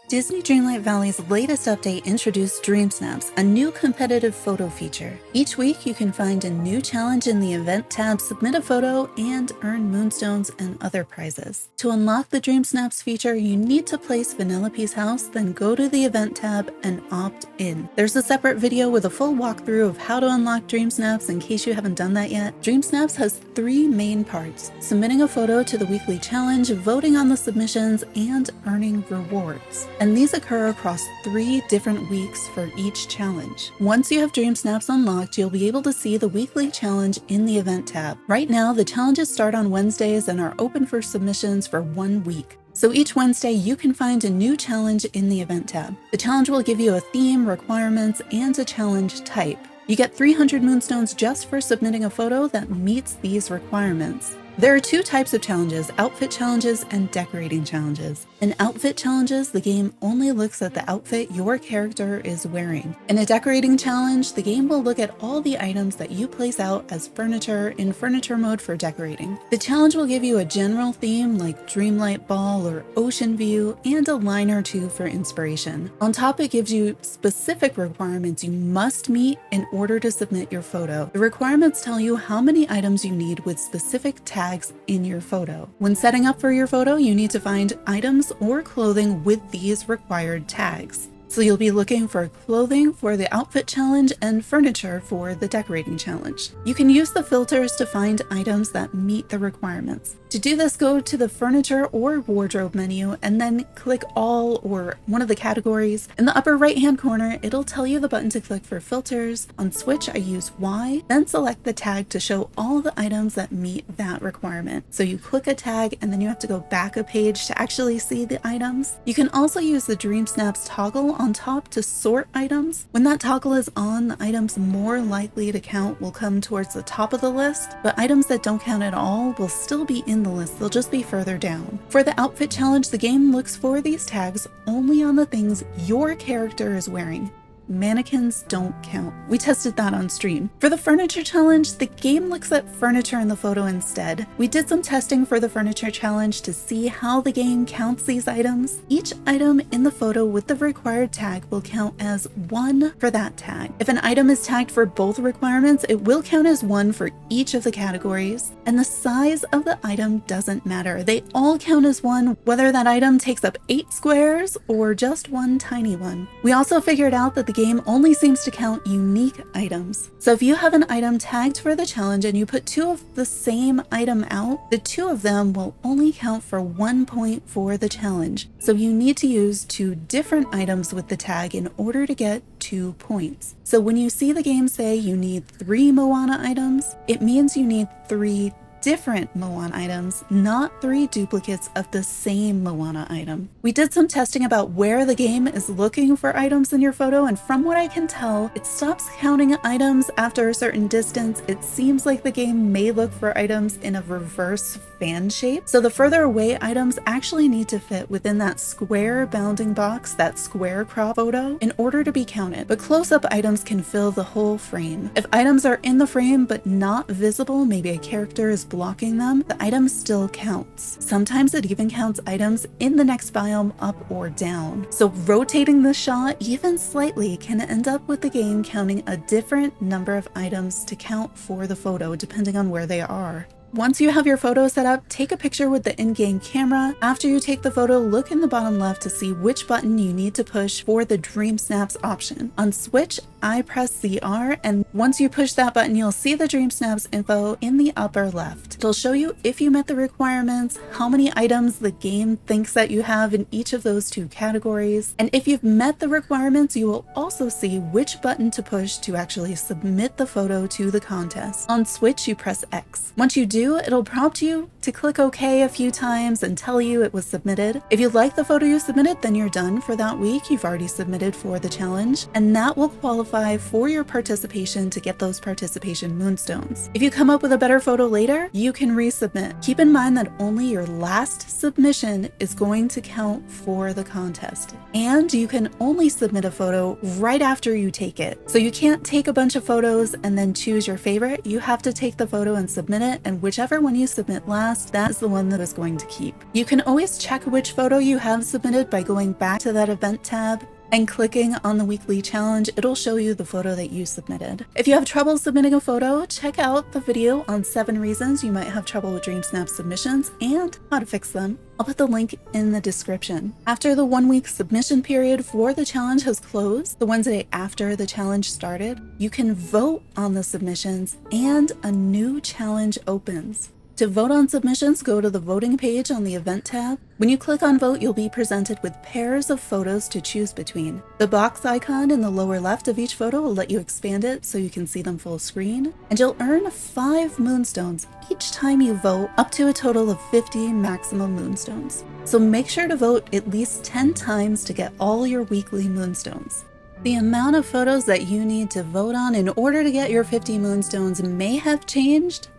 Disney Dreamlight Valley's latest update introduced DreamSnaps, a new competitive photo feature. Each week, you can find a new challenge in the Event tab, submit a photo, and earn moonstones and other prizes. To unlock the DreamSnaps feature, you need to place Vanellope's house, then go to the Event tab and opt in. There's a separate video with a full walkthrough of how to unlock DreamSnaps in case you haven't done that yet. DreamSnaps has three main parts: submitting a photo to the weekly challenge, voting on the submissions, and earning rewards. And these occur across 3 different weeks for each challenge. Once you have DreamSnaps unlocked, you'll be able to see the weekly challenge in the Event tab. Right now, the challenges start on Wednesdays and are open for submissions for 1 week. So each Wednesday, you can find a new challenge in the Event tab. The challenge will give you a theme, requirements, and a challenge type. You get 300 moonstones just for submitting a photo that meets these requirements. There are 2 types of challenges: outfit challenges and decorating challenges. In outfit challenges, the game only looks at the outfit your character is wearing. In a decorating challenge, the game will look at all the items that you place out as furniture in furniture mode for decorating. The challenge will give you a general theme like Dreamlight Ball or Ocean View and a line or 2 for inspiration. On top, it gives you specific requirements you must meet in order to submit your photo. The requirements tell you how many items you need with specific tags in your photo. When setting up for your photo, you need to find items or clothing with these required tags. So you'll be looking for clothing for the outfit challenge and furniture for the decorating challenge. You can use the filters to find items that meet the requirements. To do this, go to the furniture or wardrobe menu and then click all or one of the categories. In the upper right hand corner, it'll tell you the button to click for filters. On Switch, I use Y, then select the tag to show all the items that meet that requirement. So you click a tag and then you have to go back a page to actually see the items. You can also use the DreamSnaps toggle on top to sort items. When that toggle is on, the items more likely to count will come towards the top of the list, but items that don't count at all will still be in the list. They'll just be further down. For the outfit challenge, the game looks for these tags only on the things your character is wearing. Mannequins don't count. We tested that on stream. For the furniture challenge, the game looks at furniture in the photo instead. We did some testing for the furniture challenge to see how the game counts these items. Each item in the photo with the required tag will count as 1 for that tag. If an item is tagged for both requirements, it will count as 1 for each of the categories. And the size of the item doesn't matter. They all count as 1, whether that item takes up 8 squares or just 1 tiny one. We also figured out that the game only seems to count unique items. So if you have an item tagged for the challenge and you put 2 of the same item out, the 2 of them will only count for 1 point for the challenge. So you need to use 2 different items with the tag in order to get 2 points. So when you see the game say you need 3 Moana items, it means you need 3 different Moana items, not 3 duplicates of the same Moana item. We did some testing about where the game is looking for items in your photo, and from what I can tell, it stops counting items after a certain distance. It seems like the game may look for items in a reverse fan shape. So the further away items actually need to fit within that square bounding box, that square crop photo, in order to be counted. But close-up items can fill the whole frame. If items are in the frame but not visible, maybe a character is blocking them, the item still counts. Sometimes it even counts items in the next biome up or down. So rotating the shot even slightly can end up with the game counting a different number of items to count for the photo depending on where they are. Once you have your photo set up, take a picture with the in-game camera. After you take the photo, look in the bottom left to see which button you need to push for the DreamSnaps option. On Switch, I press ZR, and once you push that button, you'll see the DreamSnaps info in the upper left. It'll show you if you met the requirements, how many items the game thinks that you have in each of those 2 categories, and if you've met the requirements, you will also see which button to push to actually submit the photo to the contest. On Switch, you press X. Once you do, it'll prompt you to click OK a few times and tell you it was submitted. If you like the photo you submitted, then you're done for that week. You've already submitted for the challenge, and that will qualify for your participation to get those participation moonstones. If you come up with a better photo later, you can resubmit. Keep in mind that only your last submission is going to count for the contest, and you can only submit a photo right after you take it. So you can't take a bunch of photos and then choose your favorite. You have to take the photo and submit it and whichever one you submit last, that's the one that is going to keep. You can always check which photo you have submitted by going back to that event tab and clicking on the weekly challenge. It'll show you the photo that you submitted. If you have trouble submitting a photo, check out the video on 7 reasons you might have trouble with DreamSnaps submissions and how to fix them. I'll put the link in the description. After the 1-week submission period for the challenge has closed, the Wednesday after the challenge started, you can vote on the submissions and a new challenge opens. To vote on submissions, go to the voting page on the event tab. When you click on vote, you'll be presented with pairs of photos to choose between. The box icon in the lower left of each photo will let you expand it so you can see them full screen. And you'll earn 5 moonstones each time you vote, up to a total of 50 maximum moonstones. So make sure to vote at least 10 times to get all your weekly moonstones. The amount of photos that you need to vote on in order to get your 50 moonstones may have changed,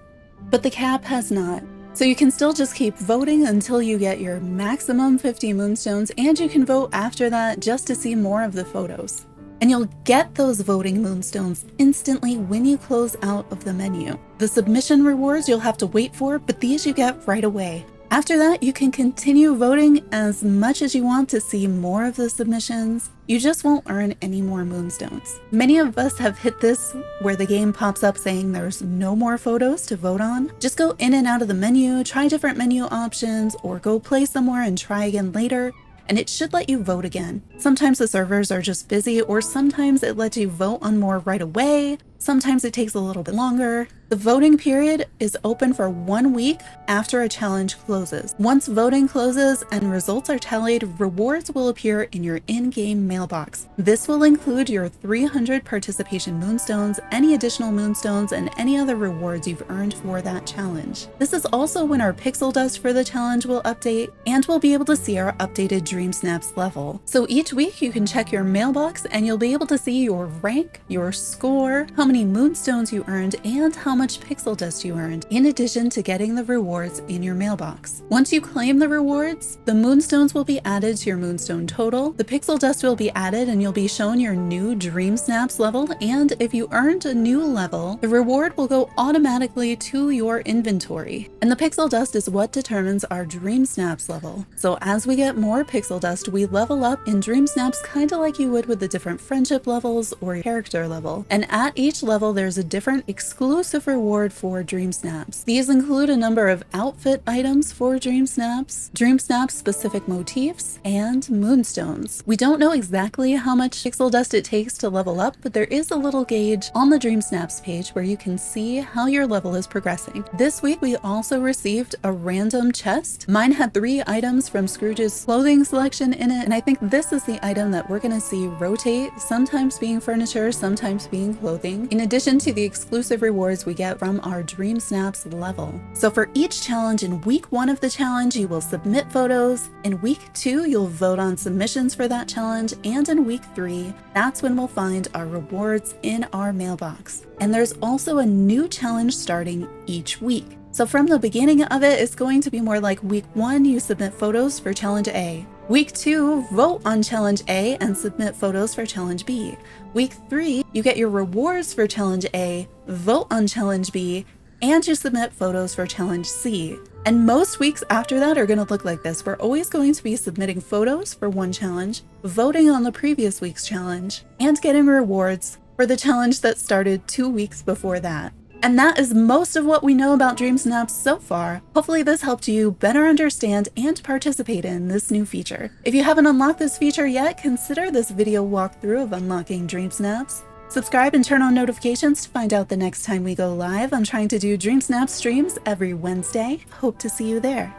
but the cap has not. So you can still just keep voting until you get your maximum 50 moonstones, and you can vote after that just to see more of the photos. And you'll get those voting moonstones instantly when you close out of the menu. The submission rewards you'll have to wait for, but these you get right away. After that, you can continue voting as much as you want to see more of the submissions. You just won't earn any more moonstones. Many of us have hit this where the game pops up saying there's no more photos to vote on. Just go in and out of the menu, try different menu options, or go play somewhere and try again later, and it should let you vote again. Sometimes the servers are just busy, or sometimes it lets you vote on more right away. Sometimes it takes a little bit longer. The voting period is open for 1 week after a challenge closes. Once voting closes and results are tallied, rewards will appear in your in-game mailbox. This will include your 300 participation moonstones, any additional moonstones, and any other rewards you've earned for that challenge. This is also when our pixel dust for the challenge will update, and we'll be able to see our updated DreamSnaps level. So each week you can check your mailbox and you'll be able to see your rank, your score, how many moonstones you earned, and how much pixel dust you earned, in addition to getting the rewards in your mailbox. Once you claim the rewards, the moonstones will be added to your moonstone total, the pixel dust will be added, and you'll be shown your new DreamSnaps level, and if you earned a new level, the reward will go automatically to your inventory. And the pixel dust is what determines our DreamSnaps level. So as we get more pixel dust, we level up in DreamSnaps kind of like you would with the different friendship levels or character level. And at each level, there's a different exclusive reward for DreamSnaps. These include a number of outfit items for DreamSnaps, DreamSnaps specific motifs, and moonstones. We don't know exactly how much pixel dust it takes to level up, but there is a little gauge on the DreamSnaps page where you can see how your level is progressing. This week, we also received a random chest. Mine had 3 items from Scrooge's clothing selection in it, and I think this is the item that we're gonna see rotate, sometimes being furniture, sometimes being clothing, in addition to the exclusive rewards we get from our DreamSnaps level. So for each challenge, in week 1 of the challenge, you will submit photos. In week 2, you'll vote on submissions for that challenge. And in week 3, that's when we'll find our rewards in our mailbox. And there's also a new challenge starting each week. So from the beginning of it, it's going to be more like week 1, you submit photos for challenge A. Week 2, vote on challenge A and submit photos for challenge B. Week 3, you get your rewards for challenge A, vote on challenge B, and you submit photos for challenge C. And most weeks after that are going to look like this. We're always going to be submitting photos for one challenge, voting on the previous week's challenge, and getting rewards for the challenge that started 2 weeks before that. And that is most of what we know about DreamSnaps so far. Hopefully this helped you better understand and participate in this new feature. If you haven't unlocked this feature yet, consider this video walkthrough of unlocking DreamSnaps. Subscribe and turn on notifications to find out the next time we go live. I'm trying to do DreamSnaps streams every Wednesday. Hope to see you there.